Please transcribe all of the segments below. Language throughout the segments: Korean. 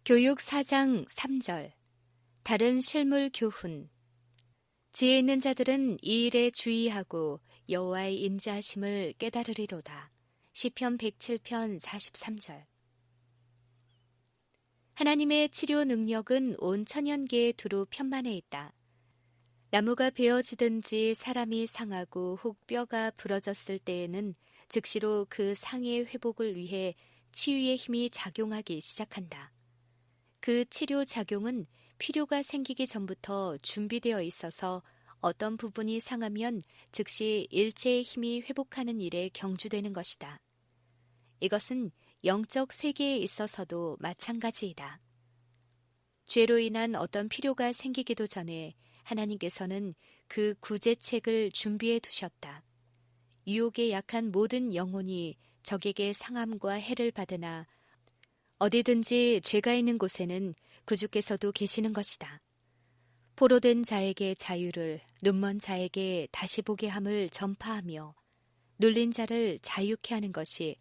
교육 4장 3절 다른 실물 교훈 지혜 있는 자들은 이 일에 주의하고 여호와의 인자하심을 깨달으리로다. 시편 107편 43절 하나님의 치료 능력은 온 천연계에 두루 편만해 있다. 나무가 베어지든지 사람이 상하고 혹 뼈가 부러졌을 때에는 즉시로 그 상의 회복을 위해 치유의 힘이 작용하기 시작한다. 그 치료 작용은 필요가 생기기 전부터 준비되어 있어서 어떤 부분이 상하면 즉시 일체의 힘이 회복하는 일에 경주되는 것이다. 이것은 영적 세계에 있어서도 마찬가지이다. 죄로 인한 어떤 필요가 생기기도 전에 하나님께서는 그 구제책을 준비해 두셨다. 유혹에 약한 모든 영혼이 적에게 상함과 해를 받으나 어디든지 죄가 있는 곳에는 구주께서도 계시는 것이다. 포로된 자에게 자유를, 눈먼 자에게 다시 보게 함을 전파하며 눌린 자를 자유케 하는 것이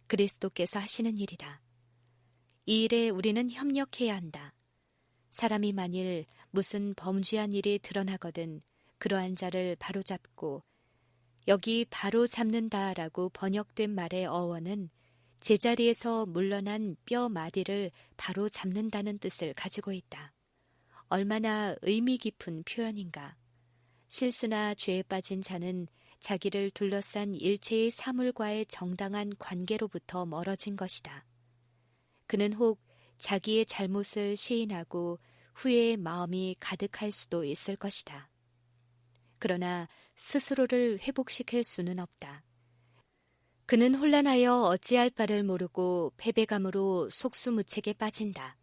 그리스도께서 하시는 일이다. 이 일에 우리는 협력해야 한다. 사람이 만일 무슨 범죄한 일이 드러나거든 그러한 자를 바로잡고, 여기 바로잡는다라고 번역된 말의 어원은 제자리에서 물러난 뼈 마디를 바로 잡는다는 뜻을 가지고 있다. 얼마나 의미 깊은 표현인가. 실수나 죄에 빠진 자는 자기를 둘러싼 일체의 사물과의 정당한 관계로부터 멀어진 것이다. 그는 혹 자기의 잘못을 시인하고 후회의 마음이 가득할 수도 있을 것이다. 그러나 스스로를 회복시킬 수는 없다. 그는 혼란하여 어찌할 바를 모르고 패배감으로 속수무책에 빠진다.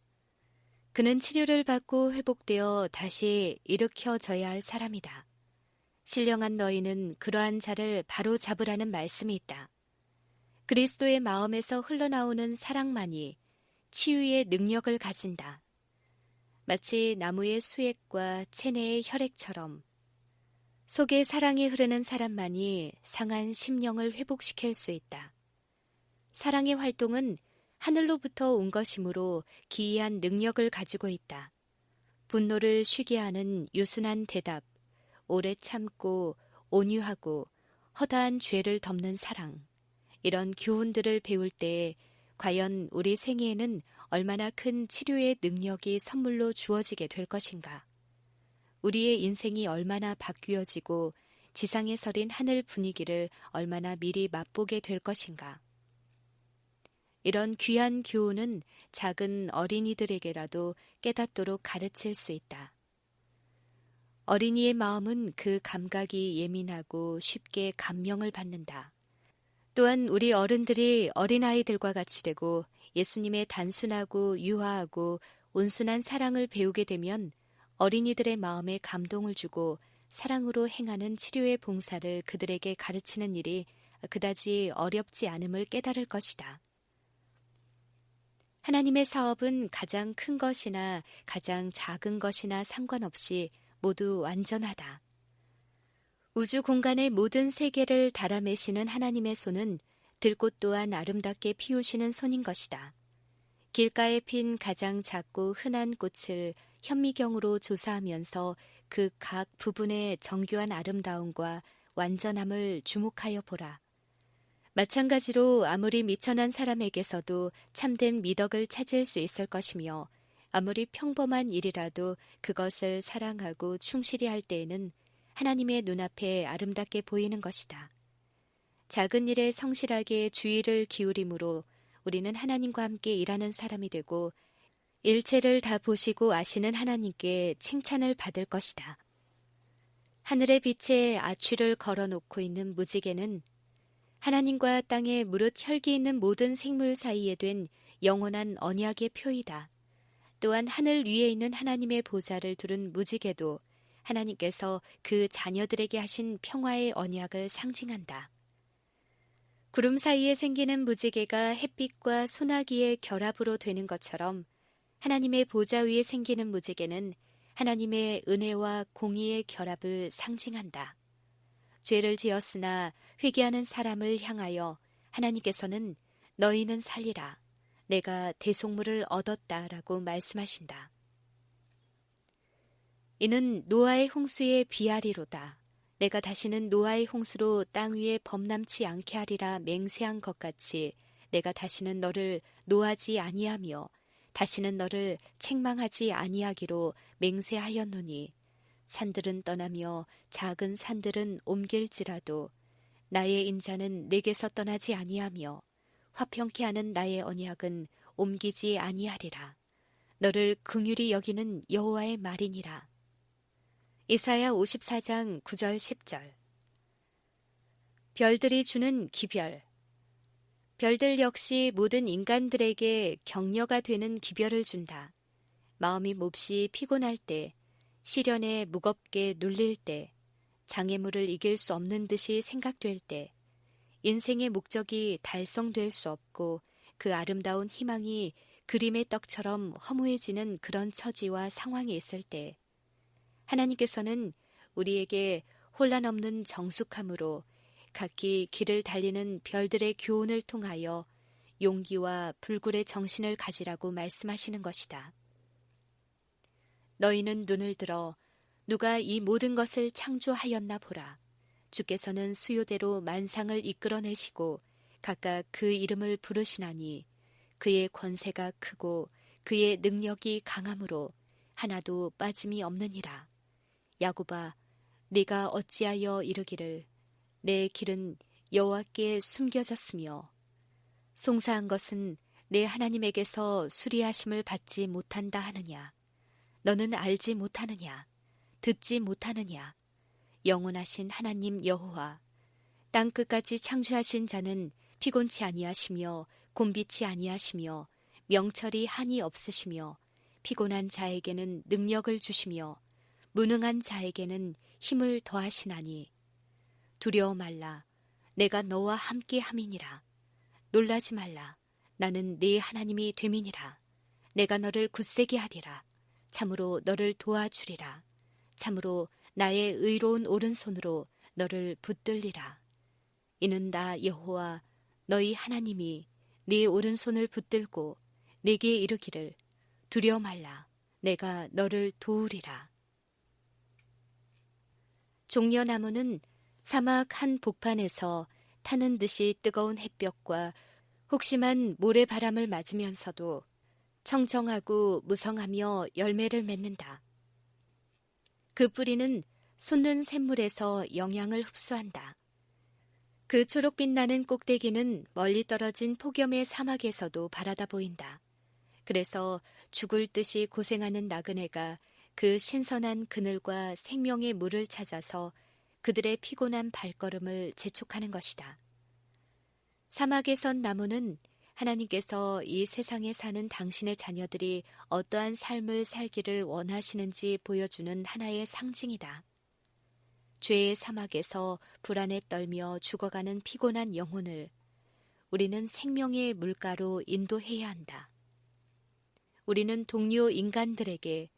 그는 치료를 받고 회복되어 다시 일으켜져야 할 사람이다. 신령한 너희는 그러한 자를 바로 잡으라는 말씀이 있다. 그리스도의 마음에서 흘러나오는 사랑만이 치유의 능력을 가진다. 마치 나무의 수액과 체내의 혈액처럼 속에 사랑이 흐르는 사람만이 상한 심령을 회복시킬 수 있다. 사랑의 활동은 하늘로부터 온 것이므로 기이한 능력을 가지고 있다. 분노를 쉬게 하는 유순한 대답, 오래 참고 온유하고 허다한 죄를 덮는 사랑, 이런 교훈들을 배울 때에 과연 우리 생애에는 얼마나 큰 치료의 능력이 선물로 주어지게 될 것인가. 우리의 인생이 얼마나 바뀌어지고 지상에 서린 하늘 분위기를 얼마나 미리 맛보게 될 것인가. 이런 귀한 교훈은 작은 어린이들에게라도 깨닫도록 가르칠 수 있다. 어린이의 마음은 그 감각이 예민하고 쉽게 감명을 받는다. 또한 우리 어른들이 어린아이들과 같이 되고 예수님의 단순하고 유하고 온순한 사랑을 배우게 되면 어린이들의 마음에 감동을 주고 사랑으로 행하는 치료의 봉사를 그들에게 가르치는 일이 그다지 어렵지 않음을 깨달을 것이다. 하나님의 사업은 가장 큰 것이나 가장 작은 것이나 상관없이 모두 완전하다. 우주 공간의 모든 세계를 달아매시는 하나님의 손은 들꽃 또한 아름답게 피우시는 손인 것이다. 길가에 핀 가장 작고 흔한 꽃을 현미경으로 조사하면서 그 각 부분의 정교한 아름다움과 완전함을 주목하여 보라. 마찬가지로 아무리 미천한 사람에게서도 참된 미덕을 찾을 수 있을 것이며 아무리 평범한 일이라도 그것을 사랑하고 충실히 할 때에는 하나님의 눈앞에 아름답게 보이는 것이다. 작은 일에 성실하게 주의를 기울임으로 우리는 하나님과 함께 일하는 사람이 되고 일체를 다 보시고 아시는 하나님께 칭찬을 받을 것이다. 하늘의 빛에 아취를 걸어놓고 있는 무지개는 하나님과 땅에 무릇 혈기 있는 모든 생물 사이에 된 영원한 언약의 표이다. 또한 하늘 위에 있는 하나님의 보좌를 두른 무지개도 하나님께서 그 자녀들에게 하신 평화의 언약을 상징한다. 구름 사이에 생기는 무지개가 햇빛과 소나기의 결합으로 되는 것처럼 하나님의 보좌 위에 생기는 무지개는 하나님의 은혜와 공의의 결합을 상징한다. 죄를 지었으나 회개하는 사람을 향하여 하나님께서는 너희는 살리라, 내가 대속물을 얻었다라고 말씀하신다. 이는 노아의 홍수의 비하리로다. 내가 다시는 노아의 홍수로 땅 위에 범람치 않게 하리라 맹세한 것 같이 내가 다시는 너를 노하지 아니하며 다시는 너를 책망하지 아니하기로 맹세하였노니 산들은 떠나며 작은 산들은 옮길지라도 나의 인자는 내게서 떠나지 아니하며 화평케 하는 나의 언약은 옮기지 아니하리라. 너를 긍휼히 여기는 여호와의 말이니라. 이사야 54장 9절 10절. 별들이 주는 기별. 별들 역시 모든 인간들에게 격려가 되는 기별을 준다. 마음이 몹시 피곤할 때, 시련에 무겁게 눌릴 때, 장애물을 이길 수 없는 듯이 생각될 때, 인생의 목적이 달성될 수 없고 그 아름다운 희망이 그림의 떡처럼 허무해지는 그런 처지와 상황이 있을 때, 하나님께서는 우리에게 혼란 없는 정숙함으로 각기 길을 달리는 별들의 교훈을 통하여 용기와 불굴의 정신을 가지라고 말씀하시는 것이다. 너희는 눈을 들어 누가 이 모든 것을 창조하였나 보라. 주께서는 수요대로 만상을 이끌어내시고 각각 그 이름을 부르시나니 그의 권세가 크고 그의 능력이 강함으로 하나도 빠짐이 없느니라. 야곱아, 네가 어찌하여 이르기를 내 길은 여호와께 숨겨졌으며 송사한 것은 내 하나님에게서 수리하심을 받지 못한다 하느냐. 너는 알지 못하느냐. 듣지 못하느냐. 영원하신 하나님 여호와, 땅끝까지 창조하신 자는 피곤치 아니하시며 곤비치 아니하시며 명철이 한이 없으시며 피곤한 자에게는 능력을 주시며 무능한 자에게는 힘을 더하시나니 두려워 말라. 내가 너와 함께 함이니라. 놀라지 말라. 나는 네 하나님이 됨이니라. 내가 너를 굳세게 하리라. 참으로 너를 도와주리라. 참으로 나의 의로운 오른손으로 너를 붙들리라. 이는 나 여호와 너희 하나님이 네 오른손을 붙들고 네게 이르기를 두려워 말라. 내가 너를 도우리라. 종려나무는 사막 한 복판에서 타는 듯이 뜨거운 햇볕과 혹심한 모래바람을 맞으면서도 청청하고 무성하며 열매를 맺는다. 그 뿌리는 솟는 샘물에서 영양을 흡수한다. 그 초록빛 나는 꼭대기는 멀리 떨어진 폭염의 사막에서도 바라다 보인다. 그래서 죽을 듯이 고생하는 나그네가 그 신선한 그늘과 생명의 물을 찾아서 그들의 피곤한 발걸음을 재촉하는 것이다. 사막에 선 나무는 하나님께서 이 세상에 사는 당신의 자녀들이 어떠한 삶을 살기를 원하시는지 보여주는 하나의 상징이다. 죄의 사막에서 불안에 떨며 죽어가는 피곤한 영혼을 우리는 생명의 물가로 인도해야 한다. 우리는 동료 인간들에게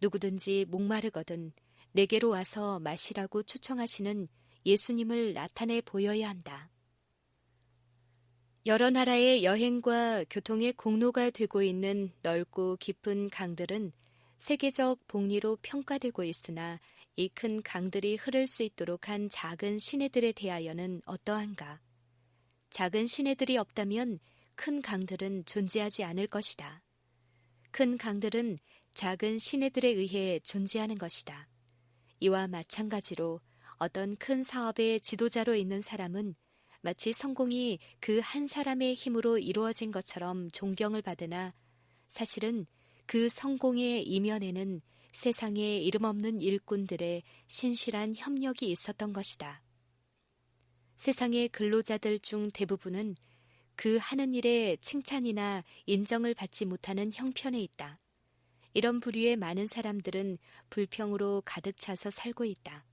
누구든지 목마르거든 내게로 와서 마시라고 초청하시는 예수님을 나타내 보여야 한다. 여러 나라의 여행과 교통의 공로가 되고 있는 넓고 깊은 강들은 세계적 복리로 평가되고 있으나 이 큰 강들이 흐를 수 있도록 한 작은 시내들에 대하여는 어떠한가? 작은 시내들이 없다면 큰 강들은 존재하지 않을 것이다. 큰 강들은 작은 시내들에 의해 존재하는 것이다. 이와 마찬가지로 어떤 큰 사업의 지도자로 있는 사람은 마치 성공이 그 한 사람의 힘으로 이루어진 것처럼 존경을 받으나 사실은 그 성공의 이면에는 세상에 이름 없는 일꾼들의 신실한 협력이 있었던 것이다. 세상의 근로자들 중 대부분은 그 하는 일에 칭찬이나 인정을 받지 못하는 형편에 있다. 이런 부류의 많은 사람들은 불평으로 가득 차서 살고 있다.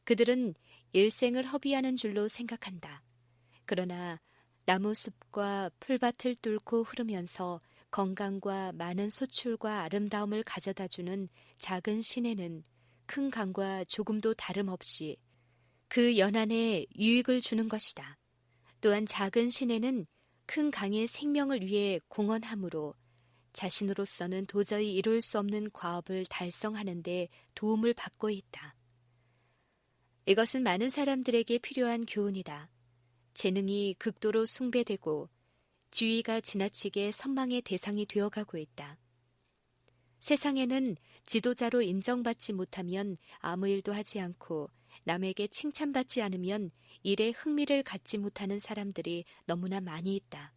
그들은 일생을 허비하는 줄로 생각한다. 그러나 나무숲과 풀밭을 뚫고 흐르면서 건강과 많은 소출과 아름다움을 가져다주는 작은 시내는 큰 강과 조금도 다름없이 그 연안에 유익을 주는 것이다. 또한 작은 시내는 큰 강의 생명을 위해 공헌함으로 자신으로서는 도저히 이룰 수 없는 과업을 달성하는 데 도움을 받고 있다. 이것은 많은 사람들에게 필요한 교훈이다. 재능이 극도로 숭배되고 지위가 지나치게 선망의 대상이 되어가고 있다. 세상에는 지도자로 인정받지 못하면 아무 일도 하지 않고 남에게 칭찬받지 않으면 일에 흥미를 갖지 못하는 사람들이 너무나 많이 있다.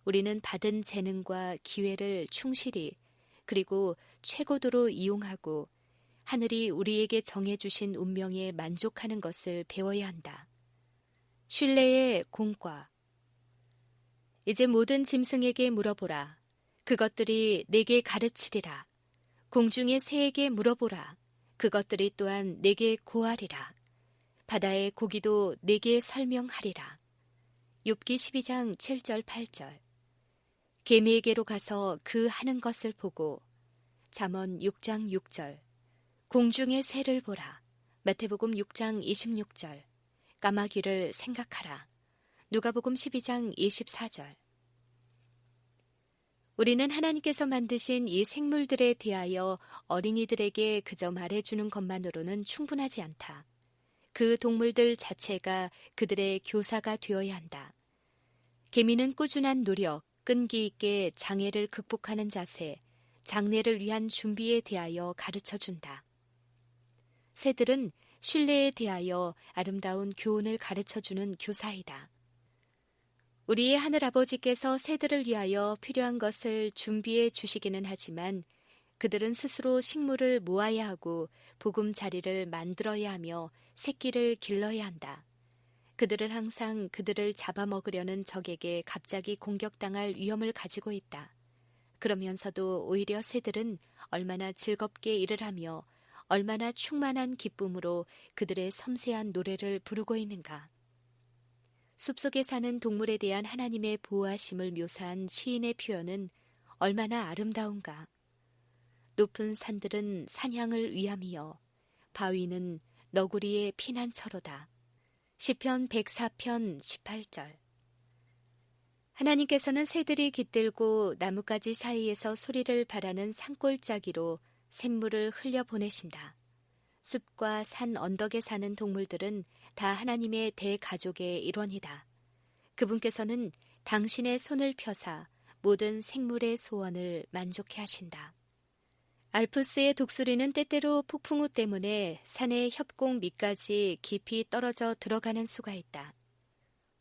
우리는 받은 재능과 기회를 충실히 그리고 최고도로 이용하고 하늘이 우리에게 정해주신 운명에 만족하는 것을 배워야 한다. 신뢰의 공과. 이제 모든 짐승에게 물어보라. 그것들이 내게 가르치리라. 공중의 새에게 물어보라. 그것들이 또한 내게 고하리라. 바다의 고기도 내게 설명하리라. 욥기 12장 7절 8절. 개미에게로 가서 그 하는 것을 보고. 잠언 6장 6절. 공중의 새를 보라. 마태복음 6장 26절. 까마귀를 생각하라. 누가복음 12장 24절. 우리는 하나님께서 만드신 이 생물들에 대하여 어린이들에게 그저 말해주는 것만으로는 충분하지 않다. 그 동물들 자체가 그들의 교사가 되어야 한다. 개미는 꾸준한 노력, 끈기 있게 장애를 극복하는 자세, 장래를 위한 준비에 대하여 가르쳐준다. 새들은 신뢰에 대하여 아름다운 교훈을 가르쳐주는 교사이다. 우리의 하늘아버지께서 새들을 위하여 필요한 것을 준비해 주시기는 하지만 그들은 스스로 식물을 모아야 하고 보금자리를 만들어야 하며 새끼를 길러야 한다. 그들은 항상 그들을 잡아먹으려는 적에게 갑자기 공격당할 위험을 가지고 있다. 그러면서도 오히려 새들은 얼마나 즐겁게 일을 하며 얼마나 충만한 기쁨으로 그들의 섬세한 노래를 부르고 있는가. 숲속에 사는 동물에 대한 하나님의 보호하심을 묘사한 시인의 표현은 얼마나 아름다운가. 높은 산들은 사냥을 위함이여 바위는 너구리의 피난처로다. 시편 104편 18절. 하나님께서는 새들이 깃들고 나뭇가지 사이에서 소리를 바라는 산골짜기로 샘물을 흘려보내신다. 숲과 산 언덕에 사는 동물들은 다 하나님의 대가족의 일원이다. 그분께서는 당신의 손을 펴사 모든 생물의 소원을 만족해 하신다. 알프스의 독수리는 때때로 폭풍우 때문에 산의 협곡 밑까지 깊이 떨어져 들어가는 수가 있다.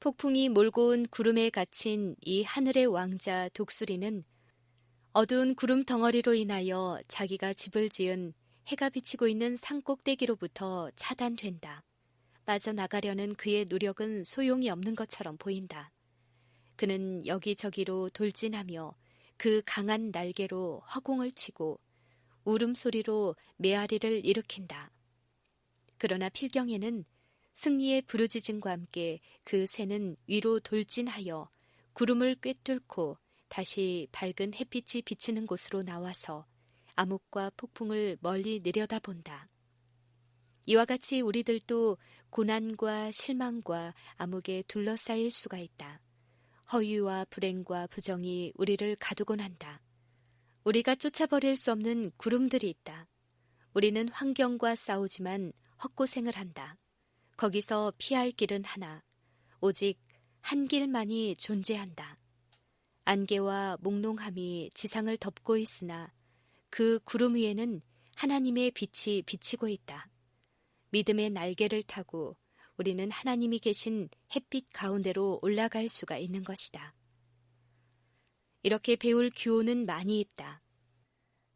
폭풍이 몰고 온 구름에 갇힌 이 하늘의 왕자 독수리는 어두운 구름 덩어리로 인하여 자기가 집을 지은 해가 비치고 있는 산 꼭대기로부터 차단된다. 빠져나가려는 그의 노력은 소용이 없는 것처럼 보인다. 그는 여기저기로 돌진하며 그 강한 날개로 허공을 치고 울음소리로 메아리를 일으킨다. 그러나 필경에는 승리의 부르짖음과 함께 그 새는 위로 돌진하여 구름을 꿰뚫고 다시 밝은 햇빛이 비치는 곳으로 나와서 암흑과 폭풍을 멀리 내려다본다. 이와 같이 우리들도 고난과 실망과 암흑에 둘러싸일 수가 있다. 허위와 불행과 부정이 우리를 가두곤 한다. 우리가 쫓아버릴 수 없는 구름들이 있다. 우리는 환경과 싸우지만 헛고생을 한다. 거기서 피할 길은 하나, 오직 한 길만이 존재한다. 안개와 몽롱함이 지상을 덮고 있으나 그 구름 위에는 하나님의 빛이 비치고 있다. 믿음의 날개를 타고 우리는 하나님이 계신 햇빛 가운데로 올라갈 수가 있는 것이다. 이렇게 배울 교훈은 많이 있다.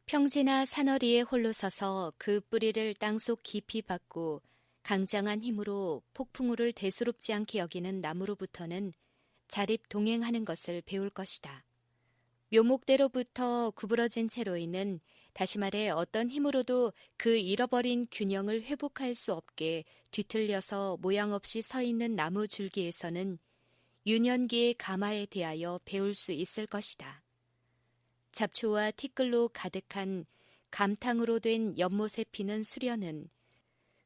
평지나 산허리에 홀로 서서 그 뿌리를 땅속 깊이 박고 강장한 힘으로 폭풍우를 대수롭지 않게 여기는 나무로부터는 자립 동행하는 것을 배울 것이다. 묘목대로부터 구부러진 채로 있는, 다시 말해 어떤 힘으로도 그 잃어버린 균형을 회복할 수 없게 뒤틀려서 모양 없이 서 있는 나무 줄기에서는 유년기의 가마에 대하여 배울 수 있을 것이다. 잡초와 티끌로 가득한 감탕으로 된 연못에 피는 수련은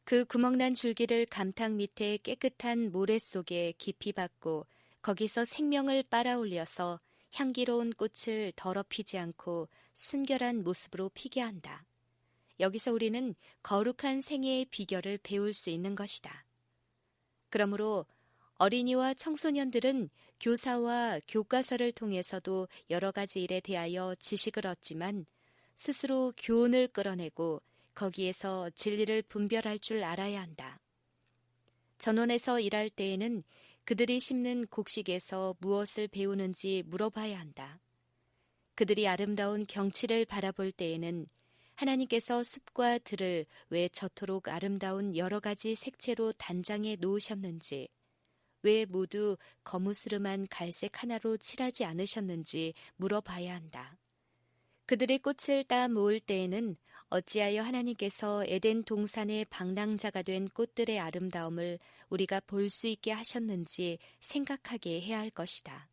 그 구멍난 줄기를 감탕 밑에 깨끗한 모래 속에 깊이 박고 거기서 생명을 빨아올려서 향기로운 꽃을 더럽히지 않고 순결한 모습으로 피게 한다. 여기서 우리는 거룩한 생애의 비결을 배울 수 있는 것이다. 그러므로 어린이와 청소년들은 교사와 교과서를 통해서도 여러 가지 일에 대하여 지식을 얻지만 스스로 교훈을 끌어내고 거기에서 진리를 분별할 줄 알아야 한다. 전원에서 일할 때에는 그들이 심는 곡식에서 무엇을 배우는지 물어봐야 한다. 그들이 아름다운 경치를 바라볼 때에는 하나님께서 숲과 들을 왜 저토록 아름다운 여러 가지 색채로 단장해 놓으셨는지, 왜 모두 거무스름한 갈색 하나로 칠하지 않으셨는지 물어봐야 한다. 그들의 꽃을 따 모을 때에는 어찌하여 하나님께서 에덴 동산의 방랑자가 된 꽃들의 아름다움을 우리가 볼 수 있게 하셨는지 생각하게 해야 할 것이다.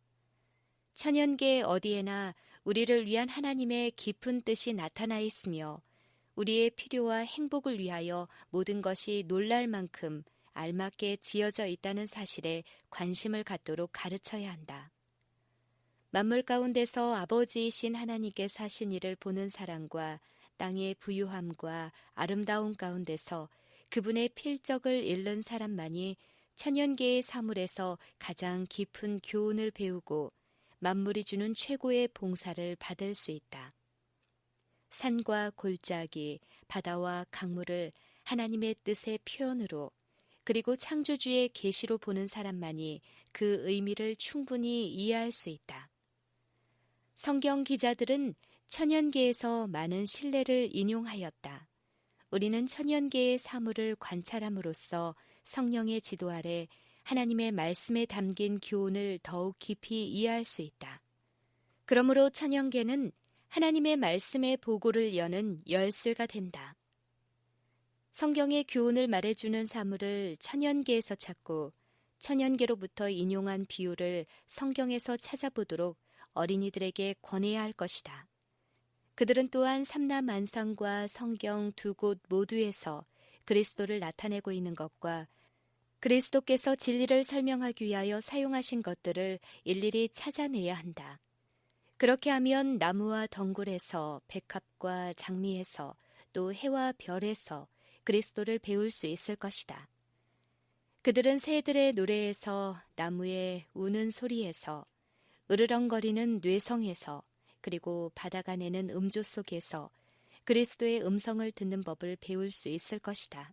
천연계 어디에나 우리를 위한 하나님의 깊은 뜻이 나타나 있으며 우리의 필요와 행복을 위하여 모든 것이 놀랄 만큼 알맞게 지어져 있다는 사실에 관심을 갖도록 가르쳐야 한다. 만물 가운데서 아버지이신 하나님께 사신 이를 보는 사랑과 땅의 부유함과 아름다움 가운데서 그분의 필적을 잃는 사람만이 천연계의 사물에서 가장 깊은 교훈을 배우고 만물이 주는 최고의 봉사를 받을 수 있다. 산과 골짜기, 바다와 강물을 하나님의 뜻의 표현으로 그리고 창조주의 계시로 보는 사람만이 그 의미를 충분히 이해할 수 있다. 성경 기자들은 천연계에서 많은 신뢰를 인용하였다. 우리는 천연계의 사물을 관찰함으로써 성령의 지도 아래 하나님의 말씀에 담긴 교훈을 더욱 깊이 이해할 수 있다. 그러므로 천연계는 하나님의 말씀의 보고를 여는 열쇠가 된다. 성경의 교훈을 말해주는 사물을 천연계에서 찾고 천연계로부터 인용한 비유를 성경에서 찾아보도록 어린이들에게 권해야 할 것이다. 그들은 또한 삼라만상과 성경 두 곳 모두에서 그리스도를 나타내고 있는 것과 그리스도께서 진리를 설명하기 위하여 사용하신 것들을 일일이 찾아내야 한다. 그렇게 하면 나무와 덩굴에서 백합과 장미에서 또 해와 별에서 그리스도를 배울 수 있을 것이다. 그들은 새들의 노래에서 나무의 우는 소리에서 으르렁거리는 뇌성에서 그리고 바다가 내는 음조 속에서 그리스도의 음성을 듣는 법을 배울 수 있을 것이다.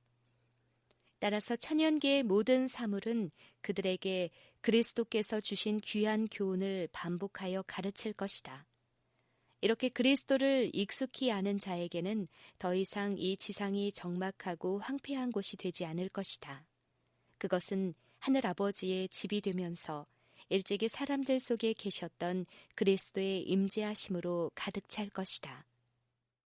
따라서 천연계의 모든 사물은 그들에게 그리스도께서 주신 귀한 교훈을 반복하여 가르칠 것이다. 이렇게 그리스도를 익숙히 아는 자에게는 더 이상 이 지상이 적막하고 황폐한 곳이 되지 않을 것이다. 그것은 하늘 아버지의 집이 되면서 일찍이 사람들 속에 계셨던 그리스도의 임재하심으로 가득 찰 것이다.